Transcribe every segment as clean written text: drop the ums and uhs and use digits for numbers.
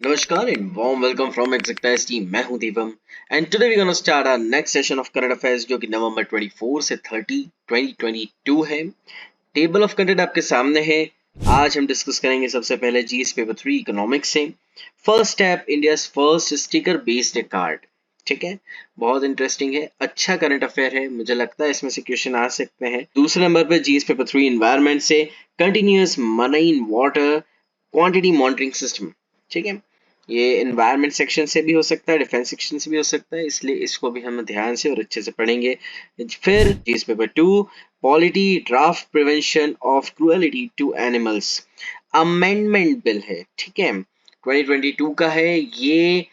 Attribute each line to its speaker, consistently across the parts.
Speaker 1: Namaskar and warm welcome from Exactize team. मैं हूं Deepam and today we're gonna start our next session of current affairs जो कि नवंबर 24 से 30 2022 है. टेबल ऑफ कंटेंट आपके सामने है. आज हम डिस्कस करेंगे सबसे पहले जीएस पेपर 3 इकोनॉमिक्स से. First step India's first sticker based card. ठीक है, बहुत इंटरेस्टिंग है, अच्छा करंट अफेयर है, मुझे लगता है इसमें से क्वेश्चन आ सकते हैं. दूसरे नंबर पे जीएस पेपर 3 इन्वायरमेंट से continuous marine water quantity monitoring system. ठीक है, ये एनवायरनमेंट सेक्शन से भी हो सकता है, डिफेंस सेक्शन से भी हो सकता है, इसलिए इसको भी हम ध्यान से और अच्छे से पढ़ेंगे. फिर GS paper 2 polity draft prevention of cruelty to animals amendment bill है. ठीक है, 2022 का है. ये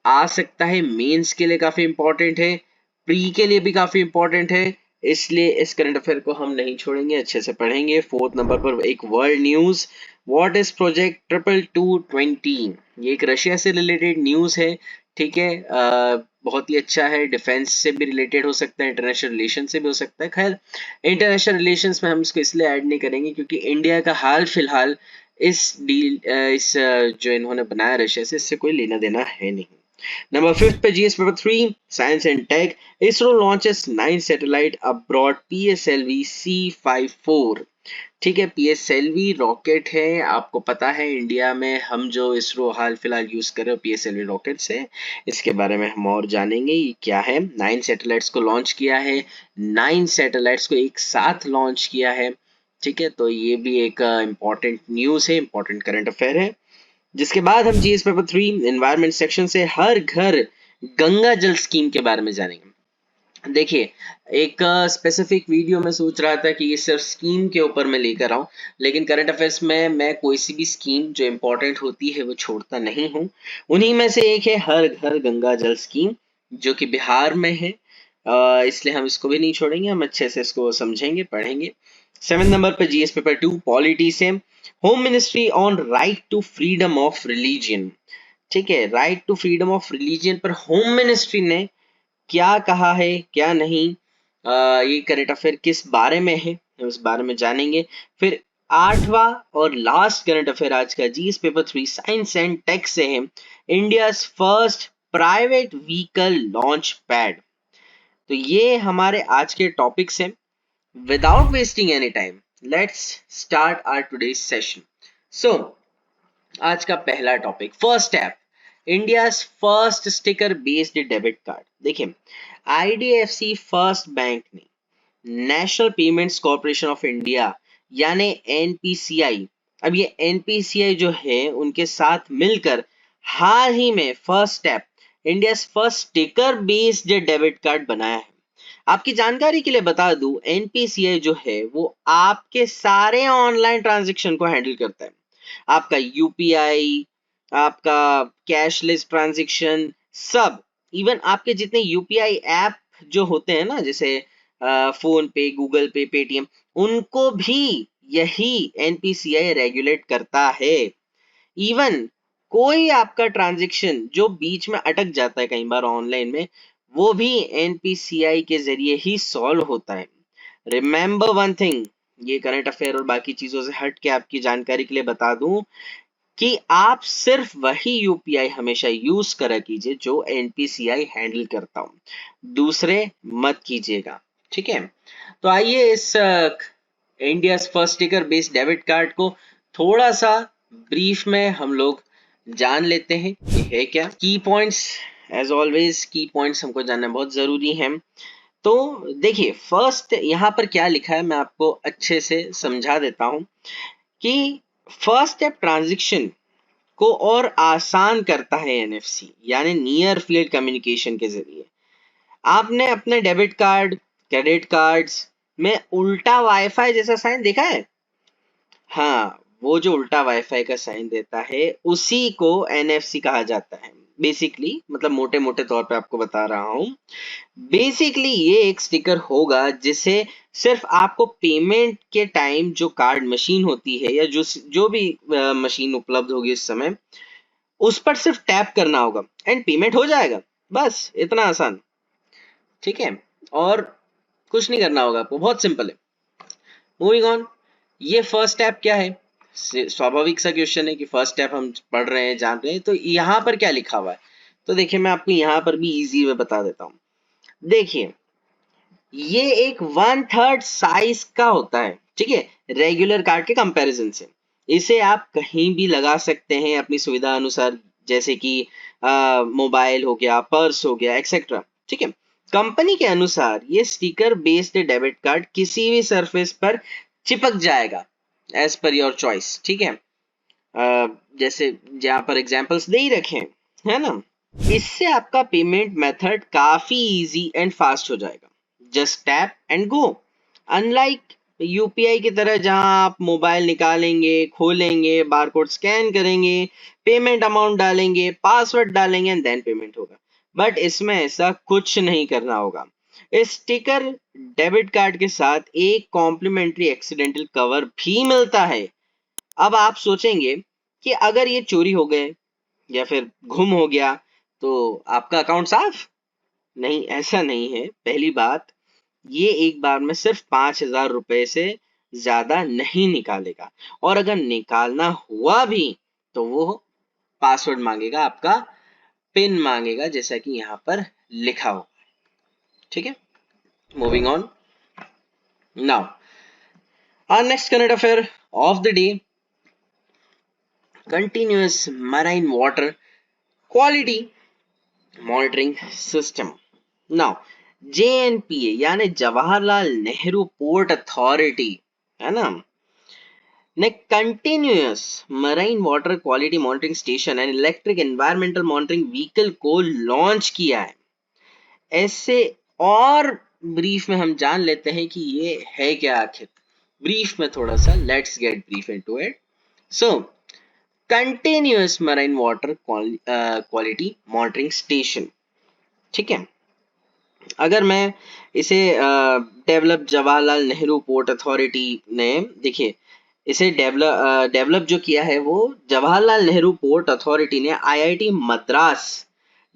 Speaker 1: आ सकता है मेंस के लिए काफी इंपॉर्टेंट है, प्री के लिए भी काफी इंपॉर्टेंट है, इसलिए इस करंट अफेयर को हम नहीं छोड़ेंगे, अच्छे से पढ़ेंगे. फोर्थ नंबर पर एक world news, what is project 22220. ये एक रशिया से रिलेटेड न्यूज है. ठीक है, बहुत ही अच्छा है, डिफेंस से भी रिलेटेड हो सकता है, इंटरनेशनल रिलेशन से भी हो सकता है. खैर, इंटरनेशनल रिलेशंस में हम इसको इसलिए ऐड नहीं करेंगे क्योंकि इंडिया का हाल फिलहाल इस डील जो इन्होंने बनाया रशिया से, इससे कोई लेना देना है नहीं. Number 5 पे GS paper 3 science and tech. ISRO launches 9 satellite abroad PSLV C54. ठीक है, PSLV रॉकेट है, आपको पता है इंडिया में हम जो इसरो हाल फिलहाल यूज कर रहे हो PSLV रॉकेट से, इसके बारे में हम और जानेंगे ये क्या है. 9 सैटेलाइट्स को लॉन्च किया है, 9 सैटेलाइट्स को एक साथ लॉन्च किया है. ठीक है, तो ये भी एक इम्पॉर्टेंट न्यूज है, इम्पॉर्टेंट करंट अफेयर है. जिसके बाद हम जीएस पेपर 3 एनवायरमेंट सेक्शन से हर घर गंगा जल स्कीम के बारे में जानेंगे. देखिए, एक स्पेसिफिक वीडियो में सोच रहा था कि ये सिर्फ स्कीम के ऊपर मैं लेकर आऊं, लेकिन करंट अफेयर्स में मैं कोई सी भी स्कीम जो इम्पोर्टेंट होती है वो छोड़ता नहीं हूं. उन्हीं में से एक है हर घर गंगा जल स्कीम, जो कि बिहार में है. इसलिए हम इसको भी नहीं छोड़ेंगे, हम अच्छे से इसको समझेंगे, पढ़ेंगे. 7 नंबर पर जीएस पेपर 2 पॉलिटी से home ministry on right to freedom of religion. ठीक है, right to freedom of religion पर होम मिनिस्ट्री ने क्या कहा है, क्या नहीं, ये करंट अफेयर किस बारे में है, हम इस बारे में जानेंगे. फिर आठवां और लास्ट करंट अफेयर आज का GS paper 3 science and tech से है India first private vehicle launch pad. तो ये हमारे आज के टॉपिक्स हैं. Without wasting any time, let's start our today's session. So आज का पहला topic, first step India first sticker based debit card. देखिए, आईडीएफसी फर्स्ट बैंक ने national payments corporation of India यानी एनपीसीआई, अब ये एनपीसीआई जो है उनके साथ मिलकर हाल ही में first step India first sticker based debit card बनाया है. आपकी जानकारी के लिए बता दूं, एनपीसीआई जो है वो आपके सारे ऑनलाइन ट्रांजैक्शन को हैंडल करता है. आपका यूपीआई, आपका कैशलेस ट्रांजैक्शन, सब, इवन आपके जितने यूपीआई ऐप जो होते हैं ना, जैसे फोन पे, गूगल पे, पेटीएम, उनको भी यही एनपीसीआई रेगुलेट करता है. इवन कोई आपका ट्रांजैक्शन जो बीच में अटक जाता है कई बार ऑनलाइन में, वो भी एनपीसीआई के जरिए ही सॉल्व होता है. रिमेंबर वन थिंग, ये करंट अफेयर और बाकी चीजों से हट के आपकी जानकारी के लिए बता दूं कि आप सिर्फ वही यूपीआई हमेशा यूज करा कीजिए जो एनपीसीआई हैंडल करता हो, दूसरे मत कीजिएगा. ठीक है, तो आइए इस India first sticker based debit card को थोड़ा सा ब्रीफ में हम लोग जान लेते हैं ये है क्या. की पॉइंट्स, एज ऑलवेज की पॉइंट्स हमको जानना बहुत जरूरी है. तो देखिए, फर्स्ट यहाँ पर क्या लिखा है मैं आपको अच्छे से समझा देता हूं कि फर्स्ट स्टेप ट्रांजैक्शन को और आसान करता है एनएफसी यानी नियर फील्ड कम्युनिकेशन के जरिए. आपने अपने डेबिट कार्ड, क्रेडिट कार्ड्स में उल्टा वाईफाई जैसा साइन देखा है? हाँ, वो जो उल्टा वाईफाई का साइन देता है उसी को एनएफसी कहा जाता है. बेसिकली, मतलब मोटे मोटे तौर पे आपको बता रहा हूं, बेसिकली ये एक स्टिकर होगा जिसे सिर्फ आपको पेमेंट के टाइम जो कार्ड मशीन होती है या जो जो भी मशीन उपलब्ध होगी इस समय, उस पर सिर्फ टैप करना होगा एंड पेमेंट हो जाएगा. बस इतना आसान. ठीक है, और कुछ नहीं करना होगा आपको, बहुत सिंपल है. मूविंग ऑन, ये फर्स्ट स्टेप क्या है? स्वाभाविक सा क्वेश्चन है कि फर्स्ट स्टेप हम पढ़ रहे हैं, जान रहे हैं, तो यहाँ पर क्या लिखा हुआ है। तो देखिए मैं आपको यहाँ पर भी इजी में बता देता हूँ। देखिए ये एक 1/3 साइज का होता है, ठीक है, रेगुलर कार्ड के कंपैरिजन से। इसे आप कहीं भी लगा सकते हैं अपनी सुविधा अनुसार, जैसे कि मोबाइल हो गया, पर्स हो गया, एक्सेट्रा, ठीक है। कंपनी के अनुसार ये स्टिकर बेस्ड डेबिट कार्ड किसी भी सरफेस पर चिपक जाएगा एज पर योर चॉइस, ठीक है। जैसे जहाँ पर एग्जांपल्स दे ही रखे हैं, है ना। इससे आपका पेमेंट मेथड काफी इजी एंड फास्ट हो जाएगा। Just tap and go. Unlike UPI की तरह जहां आप मोबाइल निकालेंगे, खोलेंगे, बारकोड स्कैन करेंगे, पेमेंट अमाउंट डालेंगे, पासवर्ड डालेंगे एंड देन पेमेंट होगा। बट इसमें ऐसा कुछ नहीं करना होगा। इस स्टिकर डेबिट कार्ड के साथ एक कॉम्प्लीमेंट्री एक्सीडेंटल कवर भी मिलता है। अब आप सोचेंगे कि अगर ये चोरी हो गए या फिर गुम हो गया तो आपका अकाउंट साफ? नहीं, ऐसा नहीं है। पहली बात, ये एक बार में सिर्फ 5,000 रुपए से ज्यादा नहीं निकालेगा, और अगर निकालना हुआ भी तो वो पासवर्ड मांगेगा, आपका पिन मांगेगा, जैसा कि यहाँ पर लिखा हो, ठीक है। Moving on now, our next current affair of the day: continuous marine water quality monitoring system. Now JNPA यानी जवाहरलाल नेहरू पोर्ट अथॉरिटी, है ना, ने continuous marine water quality monitoring station and electric environmental monitoring vehicle को launch किया है। ऐसे और brief में हम जान लेते हैं कि ये है क्या आखिर। ब्रीफ में थोड़ा सा let's get brief into it. So continuous marine water quality monitoring station, ठीक है। अगर मैं इसे develop Jawaharlal Nehru port authority ने, देखिए इसे डेवलप जो किया है वो जवाहरलाल नेहरू पोर्ट अथॉरिटी ने IIT Madras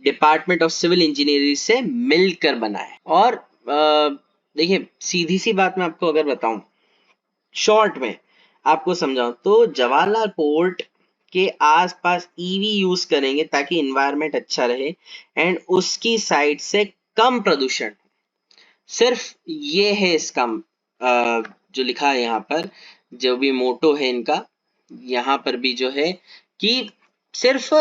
Speaker 1: department of civil engineering से मिलकर बना है। और देखिए सीधी सी बात मैं आपको अगर बताऊं, शॉर्ट में आपको समझाऊं, तो जवाहरलाल पोर्ट के आसपास ईवी यूज करेंगे ताकि एनवायरनमेंट अच्छा रहे एंड उसकी साइड से कम प्रदूषण। सिर्फ ये है इसका जो लिखा है यहाँ पर, जो भी मोटो है इनका, यहाँ पर भी जो है कि सिर्फ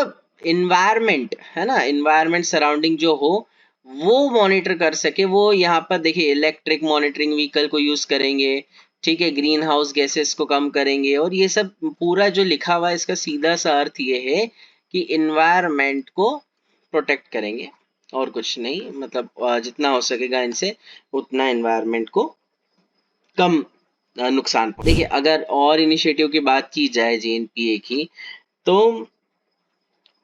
Speaker 1: इन्वायरमेंट, है ना, इन्वायरमेंट सराउंडिंग जो हो वो मॉनिटर कर सके। वो यहाँ पर देखिए इलेक्ट्रिक मॉनिटरिंग व्हीकल को यूज करेंगे, ठीक है, ग्रीन हाउस गैसेस को कम करेंगे, और ये सब पूरा जो लिखा हुआ है इसका सीधा सा अर्थ ये है कि इन्वायरमेंट को प्रोटेक्ट करेंगे और कुछ नहीं। मतलब जितना हो सकेगा इनसे उतना एनवायरनमेंट को कम नुकसान। देखिए अगर और इनिशिएटिव की बात की जाए जेएनपीए की, तो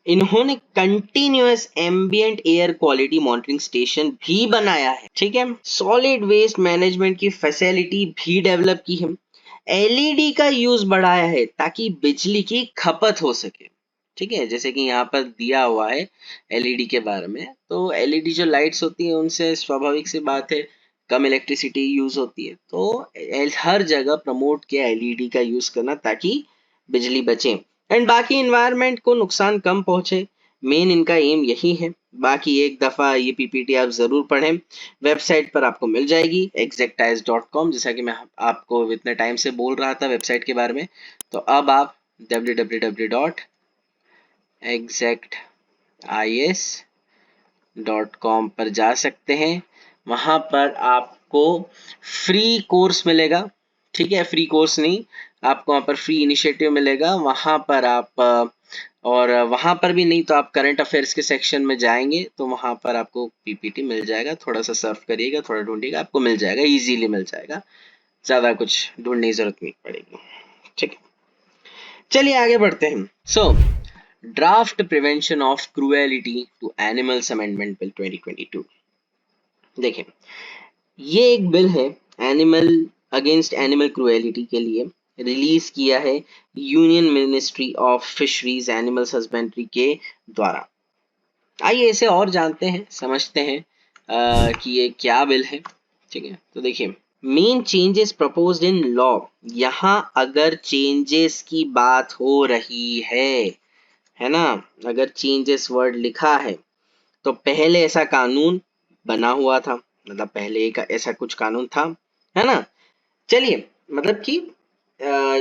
Speaker 1: इन्होंने continuous ambient air quality monitoring station भी बनाया है, ठीक है। सॉलिड वेस्ट मैनेजमेंट की फैसिलिटी भी डेवलप की है। एलईडी का यूज बढ़ाया है ताकि बिजली की खपत हो सके, ठीक है, जैसे कि यहाँ पर दिया हुआ है एलईडी के बारे में। तो एलईडी जो लाइट्स होती है उनसे स्वाभाविक सी बात है कम इलेक्ट्रिसिटी यूज होती है, तो हर जगह प्रमोट किया एलईडी का यूज करना ताकि बिजली बचे एंड बाकी इन्वायरमेंट को नुकसान कम पहुंचे। मेन इनका एम यही है। बाकी एक दफा ये पीपीटी आप जरूर पढ़ें, वेबसाइट पर आपको मिल जाएगी exactize.com, जैसा कि मैं आपको इतने टाइम से बोल रहा था वेबसाइट के बारे में। तो अब आप www.exactis.com पर जा सकते हैं। वहां पर आपको फ्री कोर्स मिलेगा, ठीक है, फ्री कोर्स नहीं, आपको वहां पर फ्री इनिशिएटिव मिलेगा। वहां पर आप और वहां पर भी नहीं तो आप करंट अफेयर्स के सेक्शन में जाएंगे तो वहां पर आपको पीपीटी मिल जाएगा। थोड़ा सा सर्फ करिएगा, थोड़ा ढूंढिएगा, आपको मिल जाएगा, इजीली मिल जाएगा, ज्यादा कुछ ढूंढने की जरूरत नहीं पड़ेगी, ठीक है। चलिए आगे बढ़ते हैं। So draft prevention of cruelty to animals amendment bill 2022। देखिए ये एक बिल है एनिमल अगेंस्ट एनिमल क्रूएलिटी के लिए, रिलीज किया है union ministry of fisheries animals husbandry के द्वारा। आइए इसे और जानते हैं, समझते हैं कि ये क्या बिल है, ठीक है। तो देखिए main changes proposed in law, यहाँ अगर चेंजेस की बात हो रही है ना, अगर चेंजेस वर्ड लिखा है तो पहले ऐसा कानून बना हुआ था, मतलब पहले एक ऐसा कुछ कानून था, है ना। चलिए, मतलब कि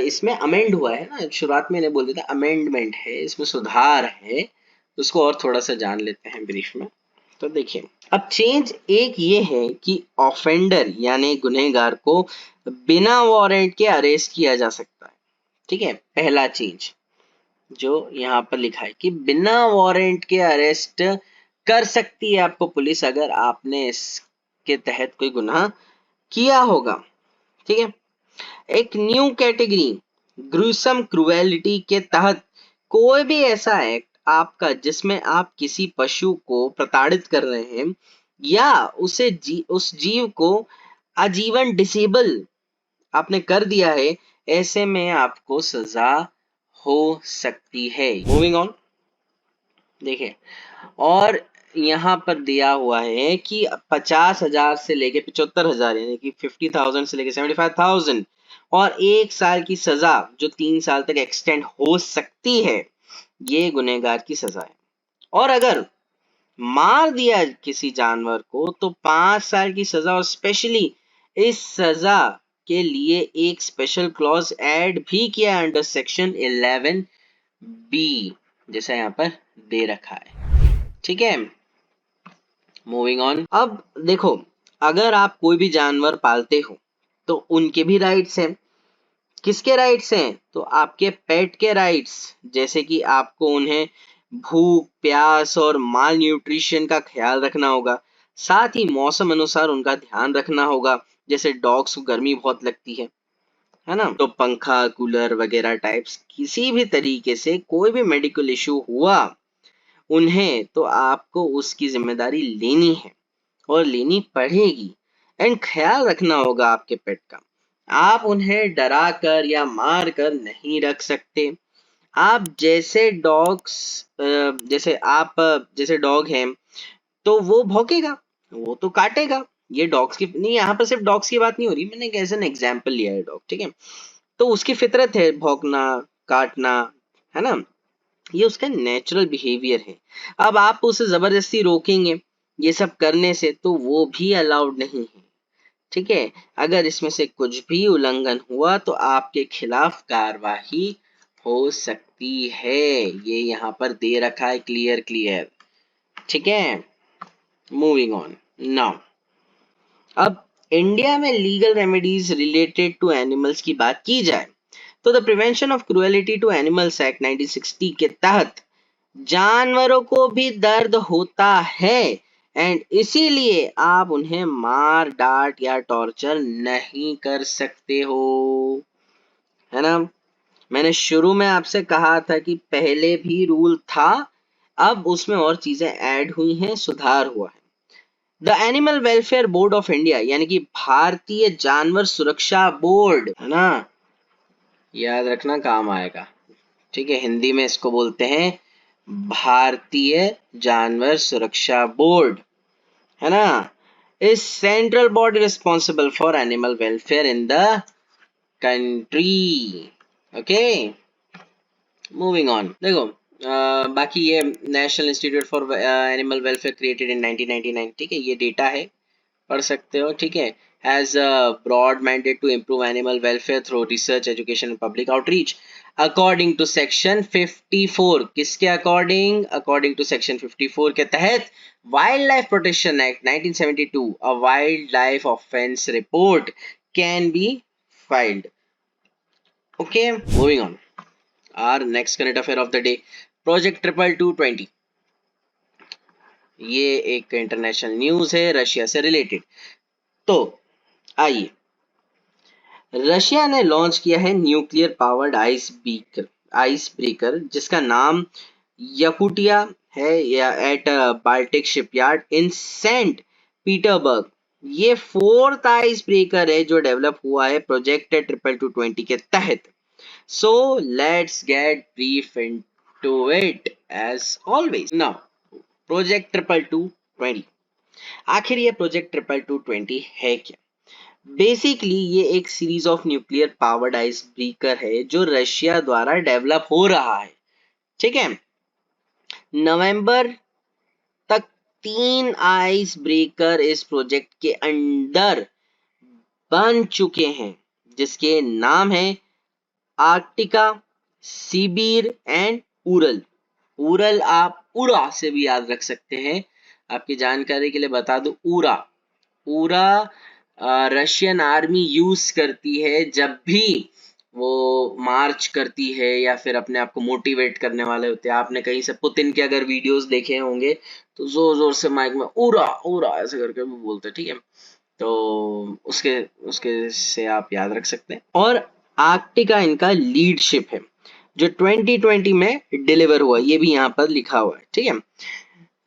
Speaker 1: इसमें अमेंड हुआ है ना, शुरुआत में बोल देता अमेंडमेंट है, इसमें सुधार है, तो उसको और थोड़ा सा जान लेते हैं ब्रीफ में। तो देखिए, अब चेंज एक ये है कि ऑफेंडर यानी गुनहगार को बिना वारंट के अरेस्ट किया जा सकता है। ठीक है, पहला चेंज जो यहाँ पर लिखा है कि बिना वारंट के अरेस्ट कर सकती है आपको पुलिस अगर आपने इसके तहत कोई गुनाह किया होगा। ठीक है, एक न्यू कैटेगरी ग्रूसम क्रुएलिटी के तहत कोई भी ऐसा एक्ट आपका जिसमें आप किसी पशु को प्रताड़ित कर रहे हैं या उस जीव को आजीवन डिसेबल आपने कर दिया है, ऐसे में आपको सजा हो सकती है। मूविंग ऑन, देखिए, और यहाँ पर दिया हुआ है कि 50,000 से लेके 75,000 यानी कि 50,000 से लेके 75,000 और 1 साल की सजा जो 3 साल तक एक्सटेंड हो सकती है, ये गुनहगार की सजा है। और अगर मार दिया किसी जानवर को तो 5 साल की सजा, और स्पेशली इस सजा के लिए एक स्पेशल क्लॉज ऐड भी किया अंडर सेक्शन 11B, जैसा यहाँ पर दे रखा है। ठीक है, मूविंग ऑन। अब देखो, अगर आप कोई भी जानवर पालते हो तो उनके भी राइट्स हैं। किसके राइट्स हैं? तो आपके पेट के राइट्स, जैसे कि आपको उन्हें भूख प्यास और माल न्यूट्रिशन का ख्याल रखना होगा, साथ ही मौसम अनुसार उनका ध्यान रखना होगा। जैसे डॉग्स को गर्मी बहुत लगती है ना, तो पंखा कूलर वगैरह टाइप्स किसी भी तरीके से कोई भी मेडिकल इशू हुआ उन्हें, तो आपको उसकी जिम्मेदारी लेनी है और लेनी पड़ेगी, एंड ख्याल रखना होगा आपके पेट का। आप उन्हें डरा कर या मार कर नहीं रख सकते। आप जैसे डॉग्स जैसे डॉग हैं तो वो भौंकेगा, वो तो काटेगा। ये डॉग्स की नहीं, यहाँ पर सिर्फ डॉग्स की बात नहीं हो रही, मैंने एक ऐसा एग्जाम्पल लिया है डॉग। ठीक है, तो उसकी फितरत है भौंकना काटना, है ना, ये उसका नेचुरल बिहेवियर है। अब आप उसे जबरदस्ती रोकेंगे ये सब करने से तो वो भी अलाउड नहीं है। ठीक है, अगर इसमें से कुछ भी उल्लंघन हुआ तो आपके खिलाफ कार्रवाई हो सकती है, ये यहाँ पर दे रखा है क्लियर क्लियर। ठीक है, मूविंग ऑन नाउ। अब इंडिया में legal remedies related to animals की बात की जाए तो the prevention of cruelty to animals act 1960 के तहत जानवरों को भी दर्द होता है, एंड इसीलिए आप उन्हें मार डांट या टॉर्चर नहीं कर सकते हो, है ना। मैंने शुरू में आपसे कहा था कि पहले भी रूल था, अब उसमें और चीजें ऐड हुई हैं, सुधार हुआ है। The animal welfare board of India यानी कि भारतीय जानवर सुरक्षा बोर्ड, है ना, याद रखना काम आएगा। ठीक है, हिंदी में इसको बोलते हैं भारतीय जानवर सुरक्षा बोर्ड, है ना, is central body responsible for animal welfare in the country. Okay, moving on. देखो, बाकी ये national institute for animal welfare created in 1999, ठीक है, ये डेटा है, पढ़ सकते हो। ठीक है, has a broad mandate to improve animal welfare through research education and public outreach according to section 54। किसके अकॉर्डिंग? अकॉर्डिंग टू सेक्शन 54 के तहत wildlife protection act 1972 a wildlife offence report can be filed. Okay, moving on. Our next current affair of the day, project triple 220। ये एक international news है Russia से रिलेटेड। तो आइए, Russia ने लॉन्च किया है न्यूक्लियर पावर्ड आइस ब्रेकर जिसका नाम यकुटिया है, या at Baltic shipyard in Saint Petersburg. ये फोर्थ आइस ब्रेकर है जो डेवलप हुआ है प्रोजेक्ट 22220 के तहत। So let's get brief into it as always. Now, project 22220, आखिर ये प्रोजेक्ट 22220 है क्या? बेसिकली ये एक series of nuclear powered ice breaker है जो रशिया द्वारा डेवलप हो रहा है। ठीक है, नवंबर तक 3 आइस ब्रेकर इस प्रोजेक्ट के अंडर बन चुके हैं, जिसके नाम है आर्कटिका, सिबिर एंड उरल। उरल आप उरा से भी याद रख सकते हैं। आपकी जानकारी के लिए बता दूं, उरा पूरा रशियन आर्मी यूज करती है जब भी वो मार्च करती है या फिर अपने आप को मोटिवेट करने वाले होते हैं। आपने कहीं से पुतिन के अगर वीडियोस देखे होंगे तो जोर जोर से माइक में उरा उरा ऐसे करके वो बोलते हैं। ठीक है, तो उसके उसके से आप याद रख सकते हैं। और आर्कटिका इनका लीडशिप है जो 2020 में डिलीवर हुआ, ये भी यहाँ पर लिखा हुआ है। ठीक है,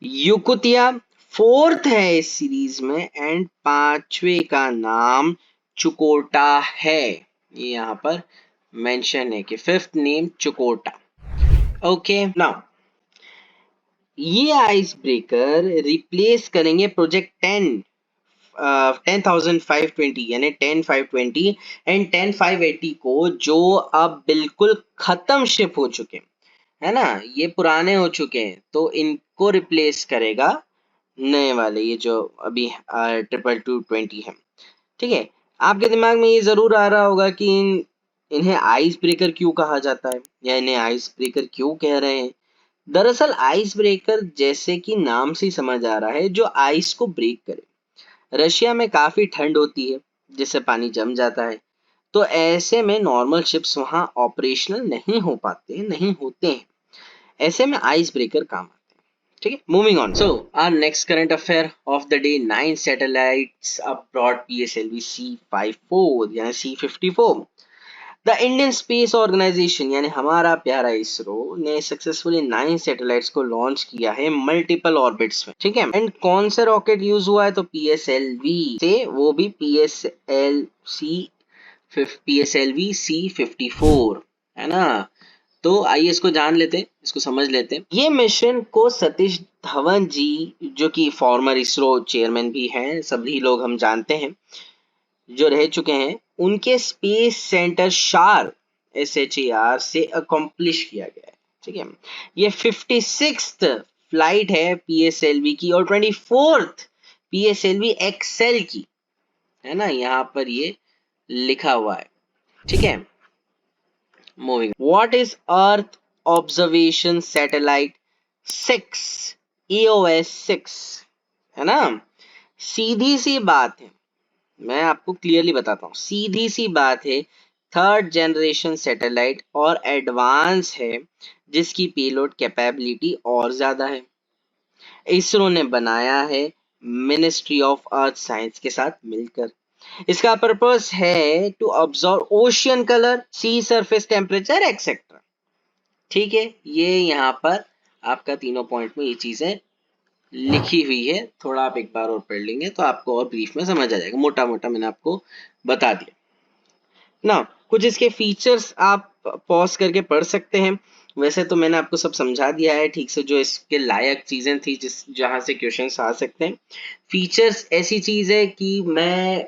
Speaker 1: युकुतिया फोर्थ है इस सीरीज में एंड पांचवे का नाम चुकोटा है। ये यहाँ पर मेंशन है कि फिफ्थ नेम चुकोटा। ओके, नाउ ये आइस ब्रेकर रिप्लेस करेंगे प्रोजेक्ट 10,520 यानी 10,520 एंड 10,580 को, जो अब बिल्कुल खत्म शिप हो चुके हैं, है ना, ये पुराने हो चुके हैं, तो इनको रिप्लेस करेगा नए वाले, ये जो अभी 2,220 है। ठीक है, आपके दिमाग में ये जरूर आ रहा होगा कि इन्हें आइस ब्रेकर क्यों कहा जाता है या इन्हें आइस ब्रेकर क्यों कह रहे हैं। दरअसल आइस ब्रेकर जैसे कि नाम से ही समझ आ रहा है, जो आइस को ब्रेक करे। रशिया में काफी ठंड होती है जिससे पानी जम जाता है, तो ऐसे में नॉर्मल शिप्स वहां ऑपरेशनल नहीं हो पाते, नहीं होते हैं। ऐसे में आइस ब्रेकर काम आते हैं। ठीक है, moving on. So our next current affair of the day, 9 satellites abroad PSLV C54 यानी C54। The Indian space organisation यानी हमारा प्यारा इसरो ने सक्सेसफुली 9 सैटेलाइट्स को लॉन्च किया है मल्टीपल ऑर्बिट्स में। ठीक है, एंड कौन से रॉकेट यूज हुआ है, तो पीएसएलवी से, वो भी पीएसएलवी C54, है ना। तो आइए इसको जान लेते हैं, इसको समझ लेते हैं। ये मिशन को सतीश धवन जी, जो कि फॉर्मर इसरो चेयरमैन भी हैं, सभी लोग हम जानते हैं, जो रह चुके हैं, उनके स्पेस सेंटर शार SHAR से अकम्प्लिश किया गया है। ठीक है, ये 56th फ्लाइट है पीएसएलवी की और 24th पीएसएलवी एक्सेल की, है ना, यहाँ पर ये लिखा हुआ है। ठीक है, moving, what is earth observation satellite 6 EOS 6, है ना। सीधी सी बात है, मैं आपको क्लियरली बताता हूँ, सीधी सी बात है, थर्ड जनरेशन सैटेलाइट और एडवांस है, जिसकी पेलोड कैपेबिलिटी और ज्यादा है। इसरो ने बनाया है मिनिस्ट्री ऑफ अर्थ साइंस के साथ मिलकर। इसका पर्पस है to observe ocean colour, sea surface temperature etcetera. ठीक है, ये यहाँ पर आपका तीनों पॉइंट में ये चीजें लिखी हुई है। थोड़ा आप एक बार और पढ़ लेंगे तो आपको और ब्रीफ में समझ आ जाएगा। मोटा मोटा मैंने आपको बता दिया ना। कुछ इसके फीचर्स आप पॉज करके पढ़ सकते हैं। वैसे तो मैंने आपको सब समझा दिया है ठीक से, जो इसके लायक चीजें थी जिस जहां से क्वेश्चंस आ सकते हैं। फीचर्स ऐसी चीज है कि मैं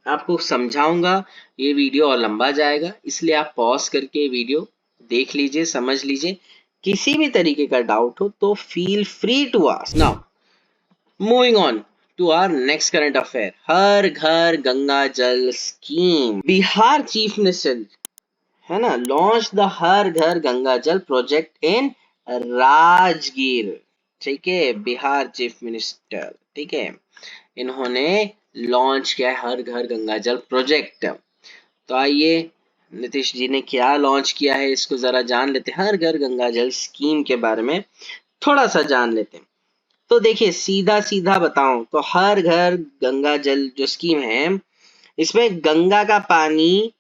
Speaker 1: आपको समझाऊंगा, ये वीडियो और लंबा जाएगा, इसलिए आप पॉज करके वीडियो देख लीजिए, समझ लीजिए। किसी भी तरीके का डाउट हो तो feel free to ask. Now moving on to our next current affair, हर घर गंगा जल स्कीम। बिहार चीफ मिनिस्टर, है ना, लॉन्च द हर घर गंगा जल प्रोजेक्ट इन राजगीर। ठीक है, बिहार चीफ मिनिस्टर, ठीक है, इन्होंने लॉन्च किया है हर घर गंगा जल प्रोजेक्ट। तो आइए नीतीश जी ने क्या लॉन्च किया है इसको जरा जान लेते हैं। हर घर गंगा जल स्कीम के बारे में थोड़ा सा जान लेते हैं। तो देखिए, सीधा सीधा बताऊं तो हर घर गंगा जल जो स्कीम है, इसमें गंगा का पानी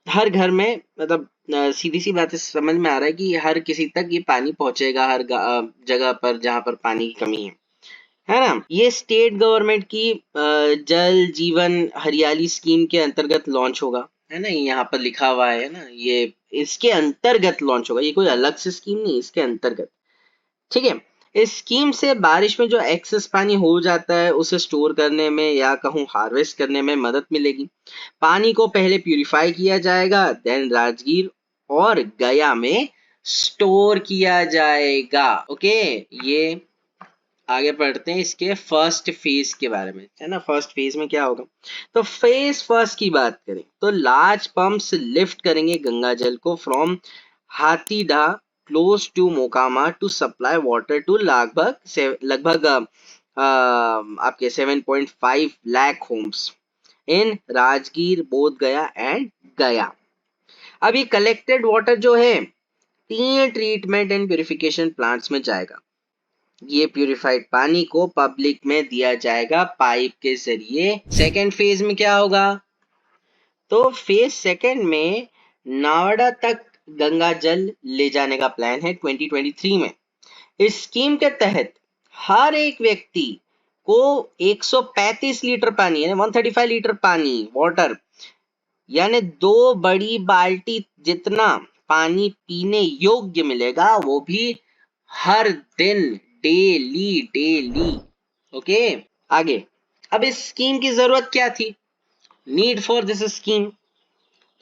Speaker 1: हर घर में, मतलब सीधी सी बात है, समझ में आ रहा है कि हर किसी तक ये पानी पहुंचेगा, हर जगह पर जहां पर पानी की कमी है ना। ये स्टेट गवर्नमेंट की जल जीवन हरियाली स्कीम के अंतर्गत लॉन्च होगा, है ना, यहाँ पर लिखा हुआ है ना, ये इसके अंतर्गत लॉन्च होगा, ये कोई अलग से स्कीम नहीं, इसके अंतर्गत। ठीक है, इस स्कीम से बारिश में जो एक्सेस पानी हो जाता है उसे स्टोर करने में या कहूँ हार्वेस्ट करने में मदद मिलेगी। पानी को पहले प्यूरिफाई किया जाएगा, देन राजगीर और गया में स्टोर किया जाएगा। ओके, ये आगे पढ़ते हैं इसके फर्स्ट फेज के बारे में, है ना। फर्स्ट फेज में क्या होगा, तो फेज फर्स्ट की बात करें तो लार्ज पंप्स लिफ्ट करेंगे गंगा जल को from Hathidah close to Mokama to supply water to लगभग आपके 7.5 लाख होम्स इन राजगीर, बोध गया एंड गया। अब ये कलेक्टेड वाटर जो है 3 ट्रीटमेंट एंड प्यूरिफिकेशन प्लांट्स में जाएगा। ये प्यूरिफाइड पानी को पब्लिक में दिया जाएगा पाइप के जरिए। सेकेंड फेज में क्या होगा, तो फेज सेकेंड में नावड़ा तक गंगा जल ले जाने का प्लान है 2023 में। इस स्कीम के तहत हर एक व्यक्ति को 135 लीटर पानी यानी 135 लीटर पानी वाटर यानी 2 बड़ी बाल्टी जितना पानी पीने योग्य मिलेगा, वो भी हर दिन, डेली डेली। ओके, आगे। अब इस स्कीम की जरूरत क्या थी, नीड फॉर दिस स्कीम,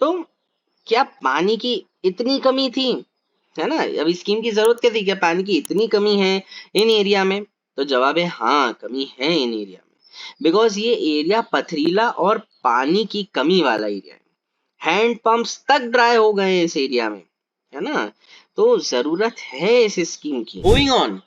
Speaker 1: तो क्या पानी की इतनी कमी थी, है ना। अब इस स्कीम की जरूरत क्या थी, क्या पानी की इतनी कमी है इन एरिया में, तो जवाब है हाँ, कमी है इन एरिया में, बिकॉज ये एरिया पथरीला और पानी की कमी वाला एरिया है। हैंड पंप्स तक ड्राई हो गए हैं इस एरिया में, है ना, तो जरूरत है इस स्कीम की। गोइंग ऑन,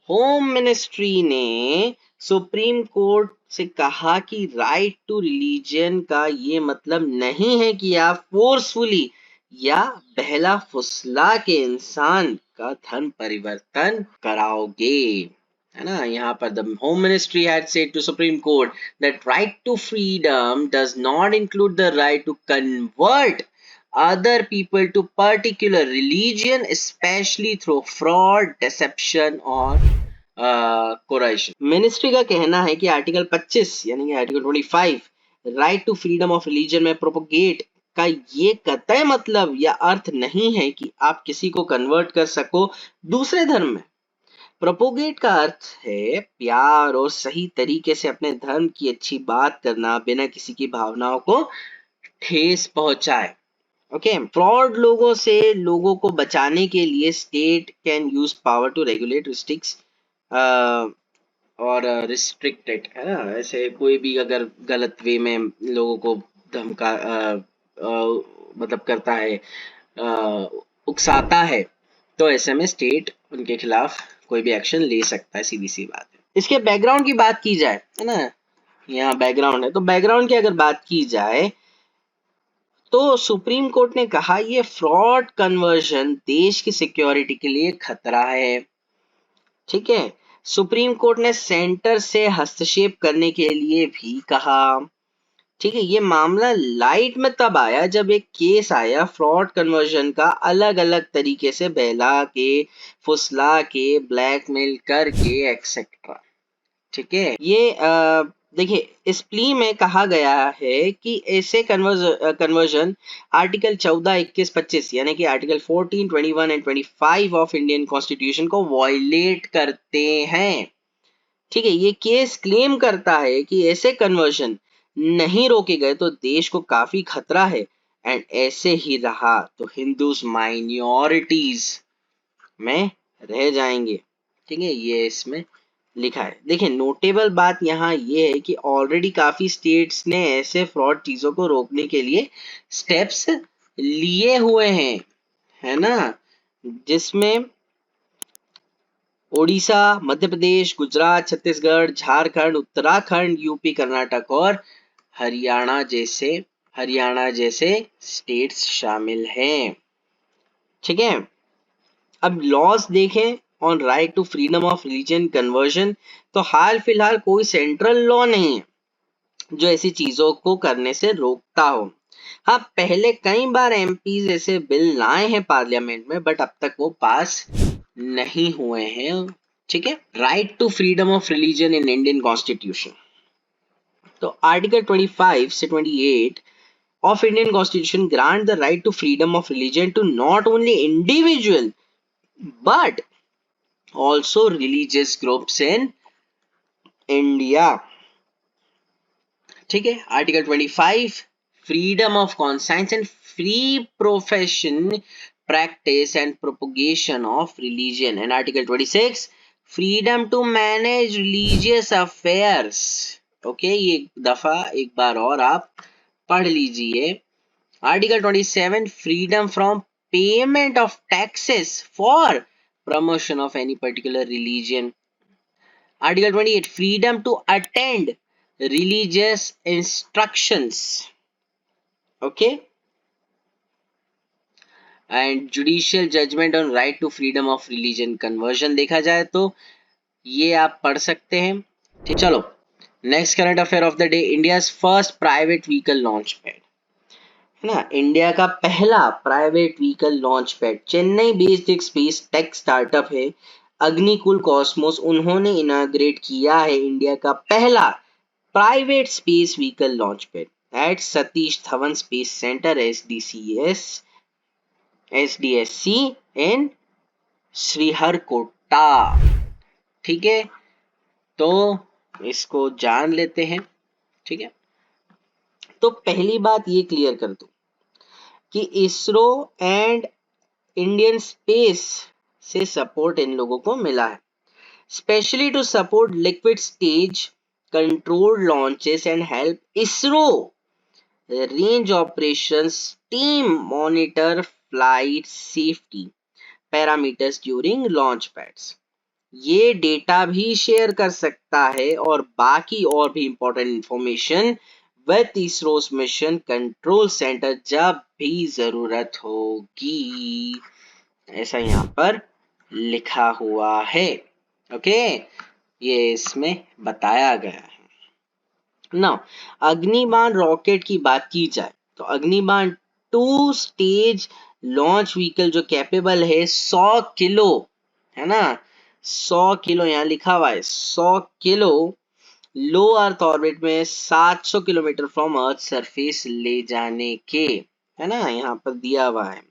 Speaker 1: होम मिनिस्ट्री ने सुप्रीम कोर्ट से कहा कि राइट टू रिलीजन का ये मतलब नहीं है कि आप फोर्सफुली या बहला फुसला के इंसान का धर्म परिवर्तन कराओगे, है ना। यहाँ पर the home ministry had said to supreme court that right to freedom does not include the right to convert other people to particular religion, especially through fraud, deception or coercion. Ministry का कहना है कि article 25 यानी कि article 25 right to freedom of religion में propagate का ये कतई मतलब या अर्थ नहीं है कि आप किसी को कन्वर्ट कर सको दूसरे धर्म में। प्रोपोगेट का अर्थ है प्यार और सही तरीके से अपने धर्म की अच्छी बात करना बिना किसी की भावनाओं को ठेस पहुंचाए। ओके, फ्रॉड लोगों से लोगों को बचाने के लिए state can use power to regulate restricts और रिस्ट्रिक्टेड, है ना। ऐसे कोई भी अगर गलत वे में लोगों को धमका मतलब करता है, उकसाता है, तो ऐसे में स्टेट उनके खिलाफ कोई भी एक्शन ले सकता है, सीधी सी बात है। इसके बैकग्राउंड की बात की जाए, है ना, यहाँ बैकग्राउंड है, तो बैकग्राउंड की अगर बात की जाए तो सुप्रीम कोर्ट ने कहा ये फ्रॉड कन्वर्जन देश की सिक्योरिटी के लिए खतरा है। ठीक है, सुप्रीम कोर्ट ने सेंटर से हस्तक्षेप करने के लिए भी कहा। ठीक है, ये मामला लाइट में तब आया जब एक केस आया फ्रॉड कन्वर्जन का, अलग अलग तरीके से बहला के, फुसला के, ब्लैकमेल करके एक्सेट्रा। ठीक है, ये देखिए इस प्ली में कहा गया है कि ऐसे कन्वर्जन आर्टिकल 14, 21, 25 यानी कि article 14, 21 and 25 of Indian constitution को वायलेट करते हैं। ठीक है, ये केस क्लेम करता है कि ऐसे कन्वर्जन नहीं रोके गए तो देश को काफी खतरा है, एंड ऐसे ही रहा तो हिंदूज माइनॉरिटीज में रह जाएंगे। ठीक है, ये इसमें लिखा है। देखिए, नोटेबल बात यहाँ ये है कि ऑलरेडी काफी स्टेट्स ने ऐसे फ्रॉड चीजों को रोकने के लिए स्टेप्स लिए हुए हैं, है ना, जिसमें ओडिशा, मध्य प्रदेश, गुजरात, छत्तीसगढ़, झारखंड, उत्तराखंड, यूपी, कर्नाटक और हरियाणा जैसे स्टेट्स शामिल हैं। ठीक है, अब लॉज देखें on right to freedom of religion conversion, तो हाल फिलहाल कोई सेंट्रल लॉ नहीं है जो ऐसी चीजों को करने से रोकता हो। हाँ, पहले कई बार एमपीज ऐसे बिल लाए हैं पार्लियामेंट में, बट अब तक वो पास नहीं हुए हैं। ठीक है, right to freedom of religion in Indian constitution, तो आर्टिकल 25 से 28 of Indian Constitution grant the right to freedom of religion to not only individual but also religious groups in India. ठीक है, article 25 freedom of conscience and free profession practice and propagation of religion and article 26 freedom to manage religious affairs. Okay, ये दफा एक बार और आप पढ़ लीजिए। Article 27 freedom from payment of taxes for promotion of any particular religion. Article 28 freedom to attend religious instructions. Okay, and judicial judgment on right to freedom of religion conversion देखा जाए तो ये आप पढ़ सकते हैं। ठीक, चलो next current affair of the day, India first private vehicle launch pad है ना, इंडिया का पहला private vehicle launch pad Chennai based एक स्पेस टेक स्टार्टअप है अग्निकुल कॉस्मोस, उन्होंने इनाग्रेट किया है इंडिया का पहला private space vehicle launch pad at Satish Dhawan space centre SDSC in Sriharikota. ठीक है, तो इसको जान लेते हैं। ठीक है, तो पहली बात ये क्लियर कर दूं कि इसरो एंड इंडियन स्पेस से सपोर्ट इन लोगों को मिला है, specially to support liquid stage controlled launches and help ISRO range operations team monitor flight safety parameters during launch pads. ये डेटा भी शेयर कर सकता है और बाकी और भी important information with ISRO's mission control centre जब भी जरूरत होगी, ऐसा यहाँ पर लिखा हुआ है। ओके, ये इसमें बताया गया है। नाउ अग्निबाण रॉकेट की बात की जाए तो अग्निबाण 2 स्टेज लॉन्च व्हीकल जो कैपेबल है 100 किलो, है ना, 100 किलो यहाँ लिखा हुआ है, 100 किलो लो अर्थ ऑर्बिट में 700 किलोमीटर फ्रॉम अर्थ सरफेस ले जाने के, है ना, यहाँ पर दिया हुआ है।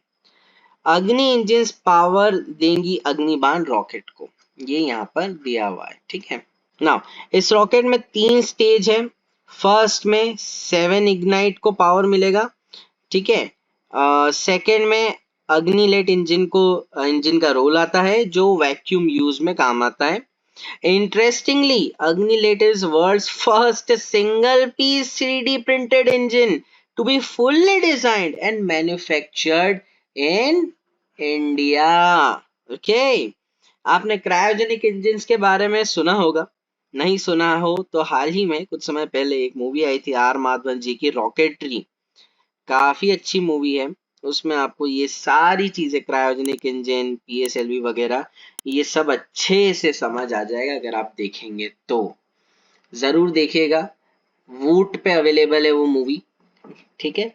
Speaker 1: अग्नि इंजन पावर देंगी अग्निबाण रॉकेट को, ये यहाँ पर दिया हुआ है। ठीक है, नाउ इस रॉकेट में 3 स्टेज है। फर्स्ट में 7 इग्नाइट को पावर मिलेगा। ठीक है, सेकेंड में अग्निलेट इंजन का रोल आता है जो वैक्यूम यूज में काम आता है। Interestingly, Agnilet is world's first single-piece 3D printed engine to be fully designed and manufactured in India. Okay, आपने क्रायोजेनिक इंजन्स के बारे में सुना होगा, नहीं सुना हो तो हाल ही में कुछ समय पहले एक मूवी आई थी आर माधवन जी की रॉकेटरी, काफी अच्छी मूवी है। उसमें आपको ये सारी चीजें क्रायोजेनिक इंजन PSLV वगैरह ये सब अच्छे से समझ आ जाएगा अगर आप देखेंगे तो, जरूर देखिएगा। वूट पे अवेलेबल है वो मूवी। ठीक है,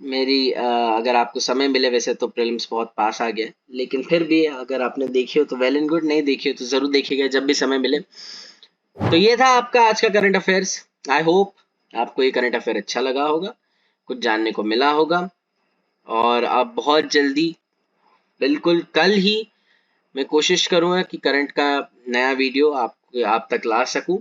Speaker 1: मेरी अगर आपको समय मिले, वैसे तो प्रीलिम्स बहुत पास आ गया, लेकिन फिर भी अगर आपने देखी हो तो वेल एंड गुड, नहीं देखी हो तो जरूर देखिएगा जब भी समय मिले। तो ये था आपका आज का करंट अफेयर्स। आई होप आपको ये करंट अफेयर अच्छा लगा होगा, कुछ जानने को मिला होगा, और अब बहुत जल्दी, बिल्कुल कल ही मैं कोशिश करूंगा कि करंट का नया वीडियो आप तक ला सकूं।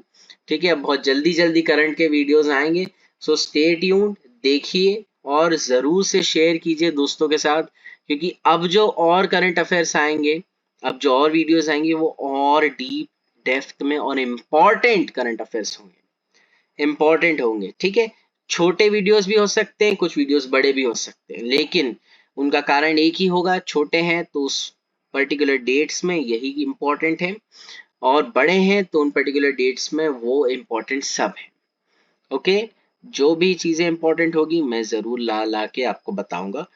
Speaker 1: ठीक है, अब बहुत जल्दी जल्दी करंट के वीडियोस आएंगे, सो स्टे ट्यून्ड, देखिए और जरूर से शेयर कीजिए दोस्तों के साथ, क्योंकि अब जो और करंट अफेयर्स आएंगे, अब जो और वीडियोस आएंगे वो और डीप डेप्थ में और इम्पॉर्टेंट करंट अफेयर्स होंगे, इम्पॉर्टेंट होंगे। ठीक है, छोटे वीडियोस भी हो सकते हैं, कुछ वीडियोस बड़े भी हो सकते हैं, लेकिन उनका कारण एक ही होगा, छोटे हैं तो उस पर्टिकुलर डेट्स में यही इम्पोर्टेंट है, और बड़े हैं तो उन पर्टिकुलर डेट्स में वो इम्पोर्टेंट सब है। ओके, जो भी चीजें इंपॉर्टेंट होगी मैं जरूर ला के आपको बताऊंगा।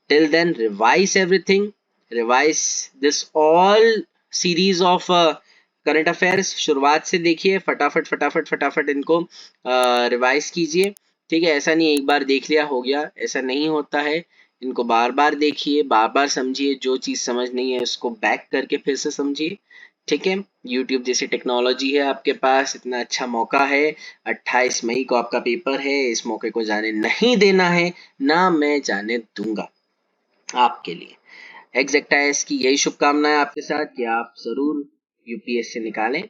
Speaker 1: Till then revise everything, revise this all series of current affairs, शुरुआत से देखिए, फटाफट फटाफट फटाफट इनको रिवाइज कीजिए। ठीक है, ऐसा नहीं एक बार देख लिया हो गया, ऐसा नहीं होता है, इनको बार बार देखिए, बार बार समझिए, जो चीज समझ नहीं है उसको बैक करके फिर से समझिए। ठीक है, YouTube जैसी टेक्नोलॉजी है आपके पास, इतना अच्छा मौका है, 28 मई को आपका पेपर है, इस मौके को जाने नहीं देना है, ना मैं जाने दूंगा आपके लिए। एग्जैक्टाइज की यही शुभकामनाएं आपके साथ कि आप जरूर यूपीएससी निकालें।